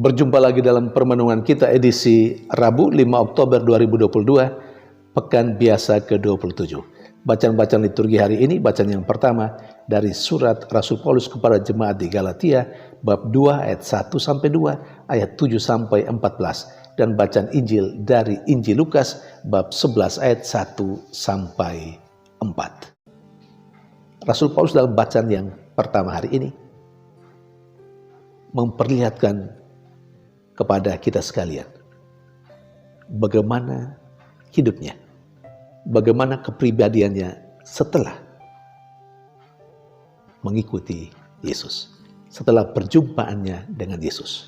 Berjumpa lagi dalam permenungan kita edisi Rabu 5 Oktober 2022, Pekan Biasa ke-27. Bacaan-bacaan liturgi hari ini, bacaan yang pertama dari surat Rasul Paulus kepada jemaat di Galatia, bab 2 ayat 1-2, ayat 7-14. Dan bacaan Injil dari Injil Lukas, bab 11 ayat 1-4. Rasul Paulus dalam bacaan yang pertama hari ini memperlihatkan kepada kita sekalian bagaimana hidupnya, bagaimana kepribadiannya setelah mengikuti Yesus, setelah perjumpaannya dengan Yesus.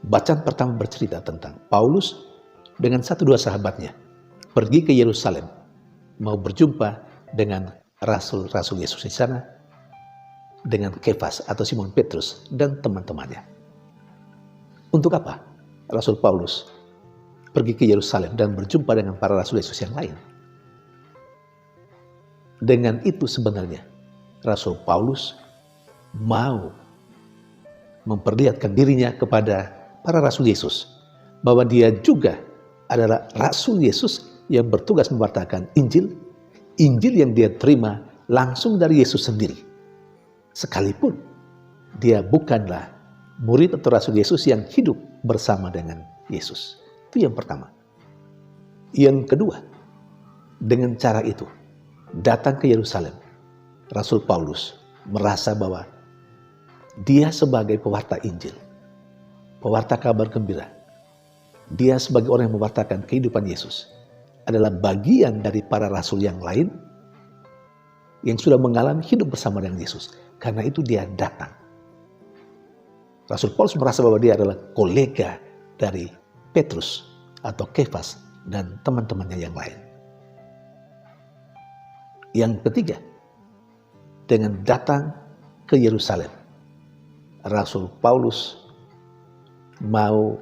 Bacaan pertama bercerita tentang Paulus dengan 1-2 sahabatnya pergi ke Yerusalem mau berjumpa dengan rasul-rasul Yesus di sana, dengan Kefas atau Simon Petrus dan teman-temannya. Untuk apa Rasul Paulus pergi ke Yerusalem dan berjumpa dengan para rasul Yesus yang lain? Dengan itu sebenarnya Rasul Paulus mau memperlihatkan dirinya kepada para rasul Yesus bahwa dia juga adalah rasul Yesus yang bertugas memberitakan Injil yang dia terima langsung dari Yesus sendiri. Sekalipun dia bukanlah murid atau rasul Yesus yang hidup bersama dengan Yesus. Itu yang pertama. Yang kedua, dengan cara itu datang ke Yerusalem, Rasul Paulus merasa bahwa dia sebagai pewarta Injil, pewarta kabar gembira, dia sebagai orang yang mewartakan kehidupan Yesus adalah bagian dari para rasul yang lain yang sudah mengalami hidup bersama dengan Yesus. Karena itu dia datang. Rasul Paulus merasa bahwa dia adalah kolega dari Petrus atau Kefas dan teman-temannya yang lain. Yang ketiga, dengan datang ke Yerusalem, Rasul Paulus mau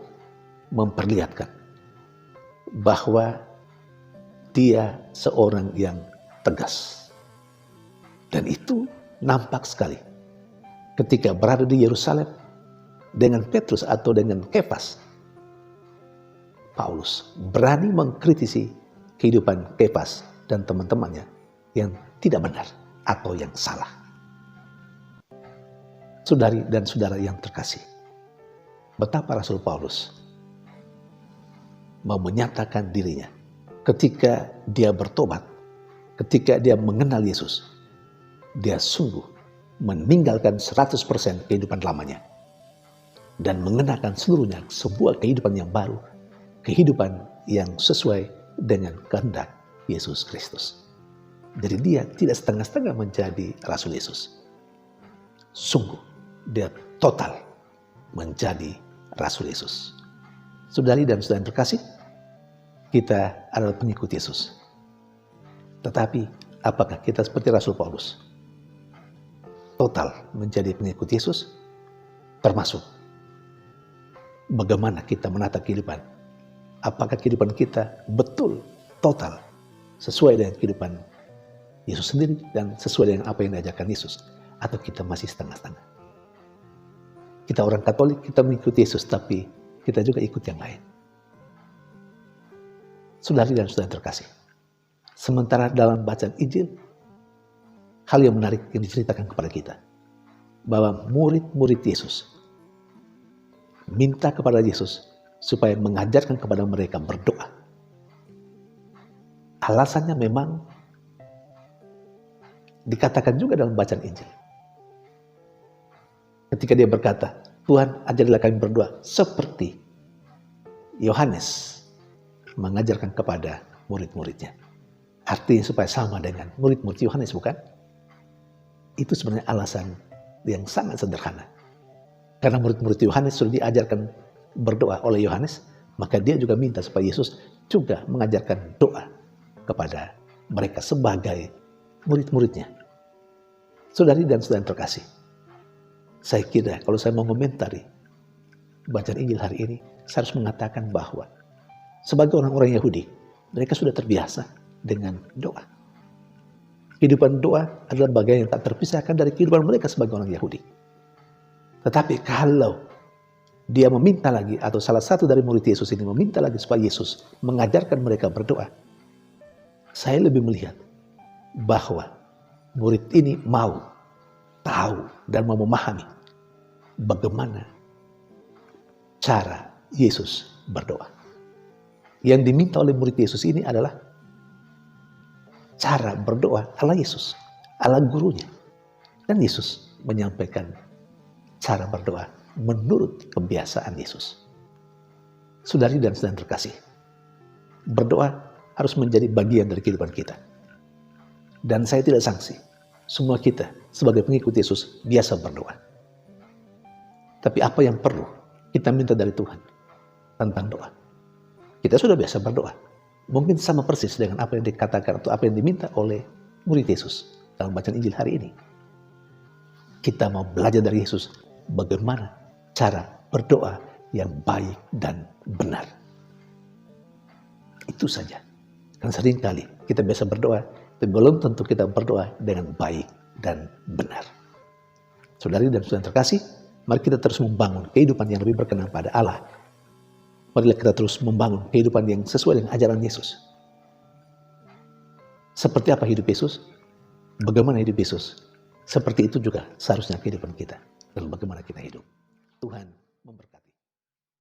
memperlihatkan bahwa dia seorang yang tegas. Dan itu nampak sekali ketika berada di Yerusalem dengan Petrus atau dengan Kefas. Paulus berani mengkritisi kehidupan Kefas dan teman-temannya yang tidak benar atau yang salah. Saudari dan saudara yang terkasih, betapa Rasul Paulus mau menyatakan dirinya ketika dia bertobat, ketika dia mengenal Yesus. Dia sungguh meninggalkan 100% kehidupan lamanya dan mengenakan seluruhnya sebuah kehidupan yang baru, kehidupan yang sesuai dengan kehendak Yesus Kristus. Jadi dia tidak setengah-setengah menjadi Rasul Yesus. Sungguh dia total menjadi Rasul Yesus. Saudari dan saudara yang terkasih, kita adalah pengikut Yesus. Tetapi apakah kita seperti Rasul Paulus? Total menjadi pengikut Yesus, termasuk bagaimana kita menata kehidupan. Apakah kehidupan kita betul, total, sesuai dengan kehidupan Yesus sendiri dan sesuai dengan apa yang diajarkan Yesus, atau kita masih setengah-setengah? Kita orang Katolik, kita mengikuti Yesus, tapi kita juga ikut yang lain. Saudari dan saudara terkasih, sementara dalam bacaan Injil, hal yang menarik yang diceritakan kepada kita, bahwa murid-murid Yesus minta kepada Yesus supaya mengajarkan kepada mereka berdoa. Alasannya memang dikatakan juga dalam bacaan Injil. Ketika dia berkata, Tuhan ajarilah kami berdoa seperti Yohanes mengajarkan kepada murid-muridnya. Artinya supaya sama dengan murid-murid Yohanes, bukan? Itu sebenarnya alasan yang sangat sederhana. Karena murid-murid Yohanes sudah diajarkan berdoa oleh Yohanes, maka dia juga minta supaya Yesus juga mengajarkan doa kepada mereka sebagai murid-muridnya. Saudari dan saudara yang terkasih, saya kira kalau saya mau komentari bacaan Injil hari ini, saya harus mengatakan bahwa sebagai orang-orang Yahudi, mereka sudah terbiasa dengan doa. Kehidupan doa adalah bagian yang tak terpisahkan dari kehidupan mereka sebagai orang Yahudi. Tetapi kalau dia meminta lagi, atau salah satu dari murid Yesus ini meminta lagi supaya Yesus mengajarkan mereka berdoa, saya lebih melihat bahwa murid ini mau tahu dan mau memahami bagaimana cara Yesus berdoa. Yang diminta oleh murid Yesus ini adalah cara berdoa ala Yesus, ala gurunya. Dan Yesus menyampaikan cara berdoa menurut kebiasaan Yesus. Saudari dan saudara terkasih, berdoa harus menjadi bagian dari kehidupan kita. Dan saya tidak sangsi, semua kita sebagai pengikut Yesus biasa berdoa. Tapi apa yang perlu kita minta dari Tuhan tentang doa? Kita sudah biasa berdoa. Mungkin sama persis dengan apa yang dikatakan atau apa yang diminta oleh murid Yesus dalam bacaan Injil hari ini. Kita mau belajar dari Yesus bagaimana cara berdoa yang baik dan benar. Itu saja. Karena seringkali kita biasa berdoa, tapi belum tentu kita berdoa dengan baik dan benar. Saudari dan saudara terkasih, mari kita terus membangun kehidupan yang lebih berkenan pada Allah. Marilah kita terus membangun kehidupan yang sesuai dengan ajaran Yesus. Seperti apa hidup Yesus? Bagaimana hidup Yesus? Seperti itu juga seharusnya kehidupan kita. Dan bagaimana kita hidup. Tuhan